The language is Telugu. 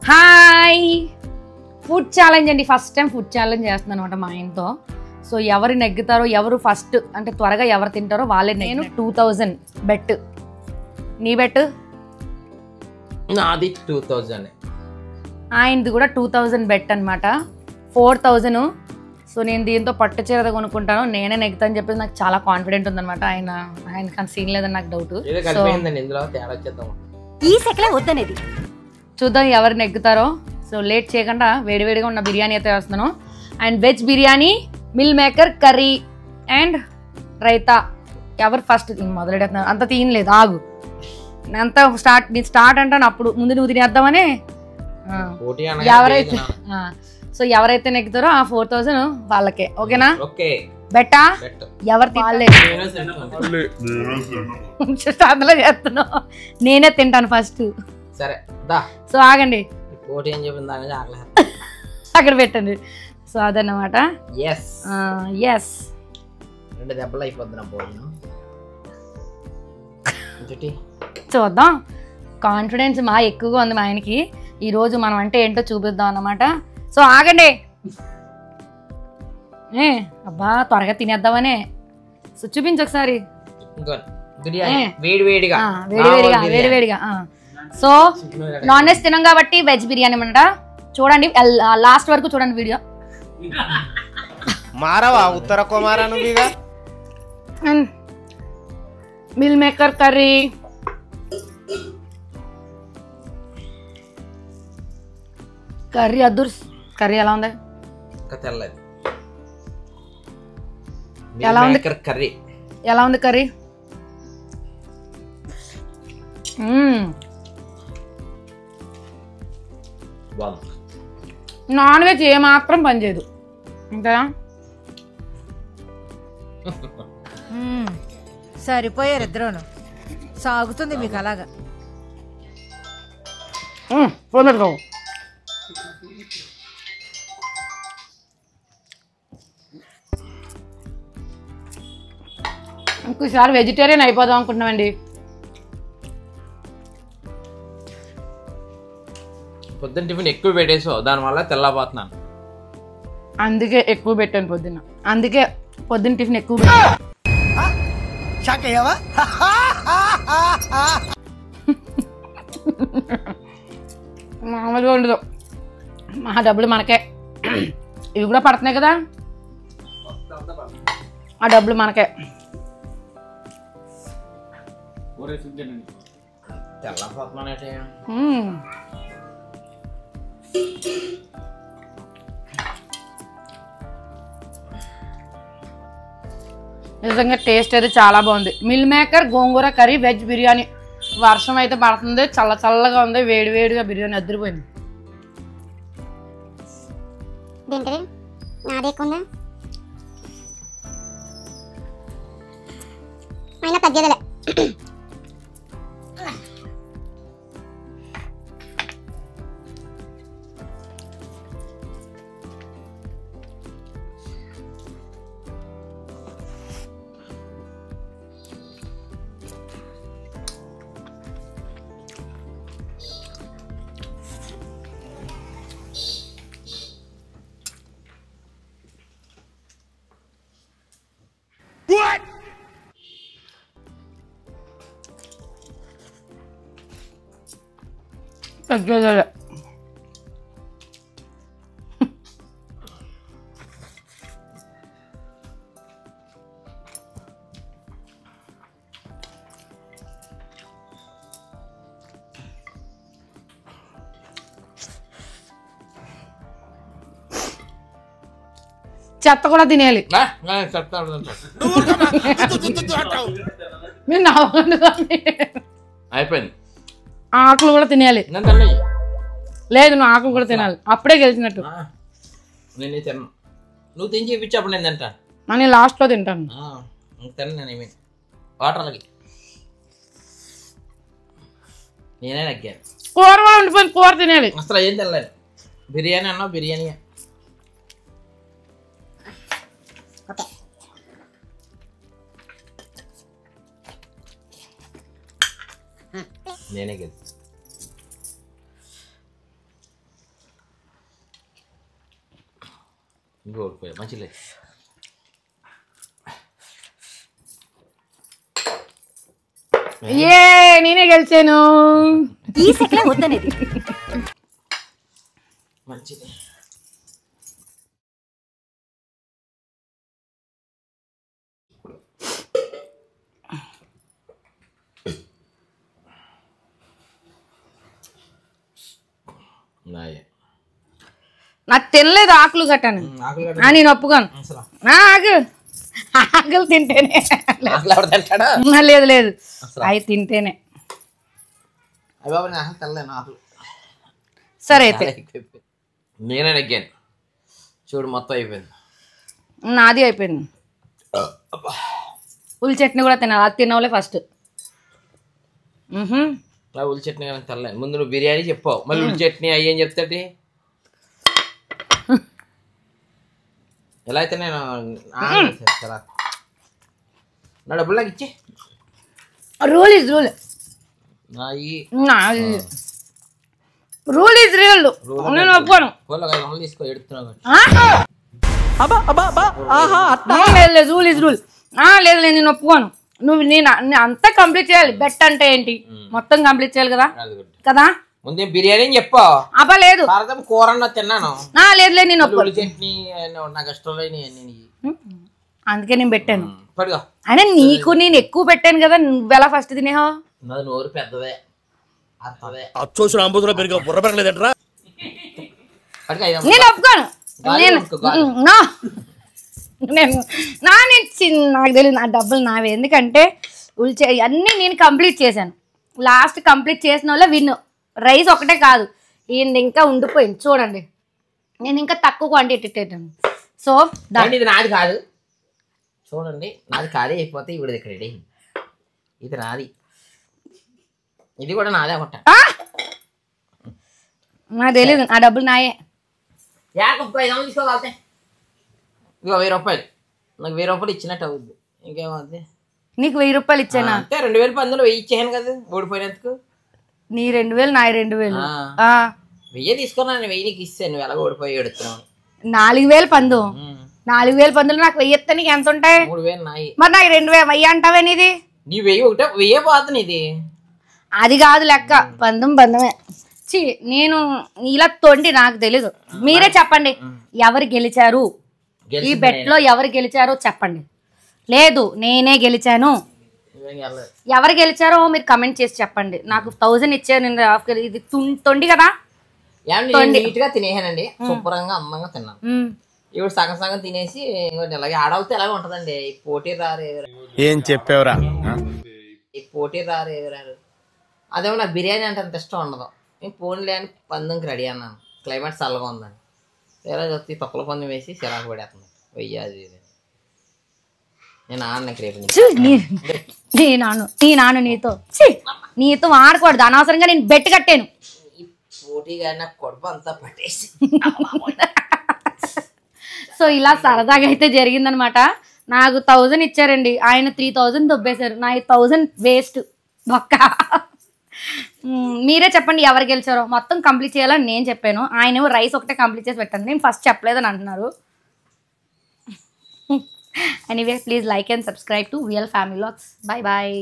హాయ్ ఫుడ్ ఛాలెంజ్ అండి. ఫస్ట్ టైం ఫుడ్ ఛాలెంజ్ చేస్తున్నాను అనమాట మా ఆయనతో. సో ఎవరు నెగ్గుతారో, ఎవరు ఫస్ట్ అంటే త్వరగా ఎవరు తింటారో వాళ్ళే. నేను 2000 బెట్. నీ బెట్? నాది 2000. ఆయనది కూడా 2000 బెట్ అనమాట. 4000. సో నేను దీంతో పట్టు చీర కొనుక్కుంటాను, నేనే నెగ్గుతాను చెప్పేసి నాకు చాలా కాన్ఫిడెంట్ ఉందన్నమాట. ఆయనకి అంత సీన్ లేదని నాకు డౌట్. ఈ సెకలే వద్దనేది. చూద్దాం ఎవరు నెగ్గుతారో. సో లేట్ చేయకుండా వేడివేడిగా ఉన్న బిర్యానీ అయితే వేస్తున్నాను. And veg biryani, meal maker curry and raita. ఎవరు ఫస్ట్ మొదలెడుతున్నారు? అంత తీయలేదు, ఆగు. అంతా స్టార్ట్ అంటాను అప్పుడు ముందు నువ్వు తినేద్దామని. ఎవరైతే ఎవరైతే నెగ్గుతారో ఆ 4000 వాళ్ళకే. ఓకేనా? బెట్టా ఎవరు తినాలి? అందులో చేస్తున్నావు, నేనే తింటాను ఫస్ట్. సరే దా. సో ఆగండి, పోటీ అని చెప్పిన దాని ఆగలేదు, అక్కడ పెట్టండి. సో అదన్నమాట. ఎస్ 2 దెబ్బలు అయిపోద్ది నా భోజనం. చూద్దాం. కాన్ఫిడెన్స్ మా ఎక్కువగా ఉంది మా ఆయనకి. ఈరోజు మనం అంటే ఏంటో చూపిద్దాం అన్నమాట. సో ఆగండి, అబ్బా త్వరగా తినేద్దామనే. సో చూపించు ఒకసారి. వేడివేడిగా. సో నాన్ వెజ్ తినం కాబట్టి వెజ్ బిర్యానీ అనమాట. చూడండి, లాస్ట్ వరకు చూడండి వీడియో. మారవా ఉత్తర కుమారా నువ్వుగా. మిల్ మేకర్ కర్రీ, అదుర్స్. కర్రీ ఎలా ఉంది? ఎలా ఉంది కర్రీ? నాన్ వెజ్ ఏమాత్రం పనిచేయదు ఇంకా. సరిపోయారు ఇద్దరును. సాగుతుంది మీకు అలాగా. ఇంకోసారి వెజిటేరియన్ అయిపోదాం అనుకుంటున్నామండి. పొద్దున్న టిఫిన్ ఎక్కువ పెట్టేసావు, దానివల్ల తెల్లబోతున్నాను. అందుకే ఎక్కువ పెట్టాను పొద్దున్న. అందుకే పొద్దున్న టిఫిన్ ఎక్కువ పెట్టాను. మామూలుగా ఉండదు. మా డబ్బులు మనకే. ఇవి కూడా పడుతున్నాయి కదా, ఆ డబ్బులు మనకే. నిజంగా టేస్ట్ అయితే చాలా బాగుంది. మిల్ మేకర్ గోంగూర కర్రీ వెజ్ బిర్యానీ. వర్షం అయితే పడుతుంది, చల్లగా ఉంది, వేడివేడిగా బిర్యానీ అదిరిపోయింది. తగ్గేదే. చెత్త కూడా తినేయాలి. అయిపోయింది. ఆకులు కూడా తినేయాలి. లేదు, నువ్వు ఆకులు కూడా తినాలి, అప్పుడే గెలిచినట్టు. నేనే తిన్నా, నువ్వు తిని చూపించి అప్పుడు నేను తింటాను. నేను లాస్ట్లో తింటాను. తిన్నాను వాటర్లకి. నేనే నగ్గాను. కూర కూడా ఉండిపోయింది, కూర తినేయాలి. అసలు ఏం తినలేదు. బిర్యానీ అన్నా బిర్యానీ. నేనే గెలిచి ఇంకో ఓడిపోయా మంచిలే. నేనే గెలిచాను. ఈ సెకలే వద్దనేది. మంచిది. నాకు తినలేదు ఆకులు గట్టాను. నేను ఒప్పుకోను. ఆకు ఆకులు తింటేనే. లేదు లేదు అవి తింటేనే. సరే అయితే నేనే నెగ్గాను. చూడు మొత్తం అయిపోయింది. నాది అయిపోయింది. ఉల్లి చట్నీ కూడా తినాలి. అది తినవలే ఫస్ట్. ఉల్లి చట్నీ కానీ తినలేను. ముందు నువ్వు బిర్యానీ చెప్పావు, మళ్ళీ ఉల్లి చట్నీ అయ్యి అని చెప్తాడు. ఎలా అయితే నేను నా డబ్బులు నాకు ఇచ్చే. Rule is rule. Rule is rule. నేను ఒప్పుకోను. 500 తీసుకో. ఎడుతున్నావు. లేదు రూల్ ఇస్ రూల్. లేదు లేదు నేను ఒప్పుకోను. నేను అంతా కంప్లీట్ చేయాలి. బెట్ అంటే ఏంటి? మొత్తం కంప్లీట్ చేయాలి కదా కదా. ముందే బిర్యానీ చెప్పావు. అబ్బా లేదు కూర తిన్నాను. లేదు లేదు నేను ఒప్పుకోను. చట్నీ నాకు ఇష్టం లేని. అందుకే నేను పెట్టాను. అయినా నీకు నేను ఎక్కువ పెట్టాను కదా. నువ్వెలా ఫస్ట్ తినేహో? నాది నోరు పెద్దదే. నేను ఒప్పుకోను. నాకు తెలియదు. నా డబ్బులు నావే. ఎందుకంటే అన్నీ నేను కంప్లీట్ చేశాను. లాస్ట్ కంప్లీట్ చేసిన వాళ్ళ విన్. రైస్ ఒకటే కాదు, ఈయన ఇంకా ఉండిపోయింది చూడండి. నేను ఇంకా తక్కువ క్వాంటిటీ పెట్టాను. సో ఇది నాది కాదు. చూడండి నాది ఖాళీ అయిపోతే ఇప్పుడు ఇక్కడ ఇది నాది. ఇది కూడా నాదే కొట్ట. నాకు తెలియదు. ఆ డబ్బులు నాయే. 500 తీసుకోగలుగుతాయి. ఇక 1000 రూపాయలు. నాకు 1000 రూపాయలు ఇచ్చినట్టు అవుద్ది. ఇంకేమవుద్ది? నీకు 1000 రూపాయలు ఇచ్చానా? అంటే 2000 పందులు 1000 ఇచ్చేసాను కదా ఓడిపోయినందుకు. నీ 2000 నా 2000. 1000 తీసుకున్నాను. 1000 నీకు ఇస్తాను. నువ్వు ఎలా ఓడిపోయి ఎడుతున్నావు. 4000 పందు. 4000 పందులు నాకు 1000 ఇస్తే నీకు ఎంత ఉంటాయి? 3000 నాయి. మరి నాకు 2000 1000 అంటావే. నీది నీ 1000 ఒకటే 1000 పోతుంది. ఇది అది కాదు లెక్క. బంధమే. నేను ఇలా తొండి. నాకు తెలీదు. మీరే చెప్పండి ఎవరు గెలిచారు ఈ బెట్ లో? ఎవరు గెలిచారో చెప్పండి. లేదు నేనే గెలిచాను. ఎవరు గెలిచారో మీరు కమెంట్ చేసి చెప్పండి. నాకు 1000 ఇచ్చారు. నేను ఇది తొండి కదా. నీట్ గా తినేసానండి. శుభ్రంగా అందంగా తిన్నాను. ఇప్పుడు సగం సగం తినేసి ఇలాగే ఆడవాళ్ళతో ఎలాగ ఉంటదండి. పోటీ రారు. ఏం చెప్పేవరా? పోటీ రారు. అదేమో నాకు బిర్యానీ అంటే అంత ఇష్టం ఉండదు. నేను పోన్లే అని పందెంకి రెడీ అన్నాను. క్లైమేట్ చల్లగా ఉందని. ఎలా చూస్తే తొక్కల పందెం వేసి చిరాకు పడేస్తుంది. వెయ్యాది నేను ఆడనకి రేపు నాను నీతో ఆడకూడదు. అనవసరంగా నేను బెట్ కట్టాను. పోటీగా నాకు కొడుపు అంతా పట్టేసి. సో ఇలా సరదాగా అయితే జరిగిందనమాట. నాకు 1000 ఇచ్చారండి. ఆయన 3000 దొబ్బేశారు. నా 1000 వేస్ట్ బొక్క. మీరే చెప్పండి ఎవరు గెలిచారో. మొత్తం కంప్లీట్ చేయాలని నేను చెప్పాను. ఆయన రైస్ ఒకటే కంప్లీట్ చేసి పెట్టాను. నేను ఫస్ట్ చెప్పలేదని అంటున్నారు. Anyway please like and subscribe to VL Family Vlogs. Bye bye.